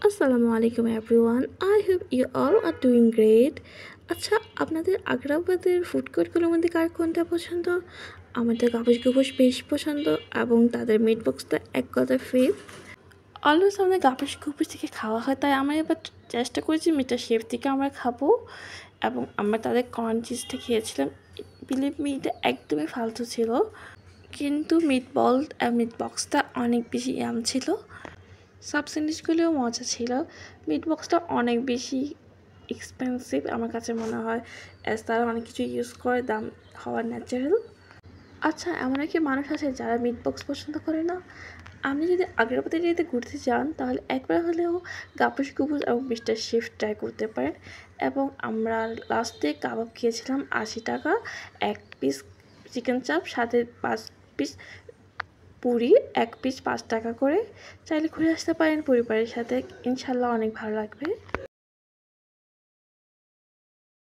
আসসালামু আলাইকুম everyone. I hope you all are doing great. আচ্ছা, আপনাদের আগ্রাবাদের ফুড কোর্টগুলোর মধ্যে কার কোনটা পছন্দ? আমাদের গাবুস গুবুস বেশ পছন্দ এবং তাদের মিট বক্সটা এক কথায় ফেভ। অলওয়েজ আমাদের গাবুস গুবুস থেকে খাওয়া হয়, তাই আমরা এবার চেষ্টা করেছি মিটার শেফ থেকে আমরা খাবো। এবং আমরা তাদের কর্ন চিজটা খেয়েছিলাম। বিলিভ মি, এটা একদমই ফালতু ছিল, কিন্তু মিট বক্সটা অনেক বেশি ইয়াম ছিল। সাব স্যান্ডউইচগুলিও মজা ছিল। মিট বক্সটা অনেক বেশি এক্সপেন্সিভ আমার কাছে মনে হয়, অ্যাজ তারা অনেক কিছু ইউজ করে, দাম হওয়ার ন্যাচারাল। আচ্ছা, এমন কি মানুষ আছে যারা মিট বক্স পছন্দ করে না? আপনি যদি আগ্রাবাদ এরিয়াতে ঘুরতে যান তাহলে একবার হলেও গাবুস গুবুস এবং মিস্টার শেফ ট্রাই করতে পারেন। এবং আমরা লাস্টে কাবাব খেয়েছিলাম 80 টাকা, এক পিস চিকেন চাপ, সাথে 5 পিস পুরি, এক পিস 5 টাকা করে। চাইলে ঘুরে আসতে পারেন পরিবারের সাথে, ইনশাল্লাহ অনেক ভালো লাগবে।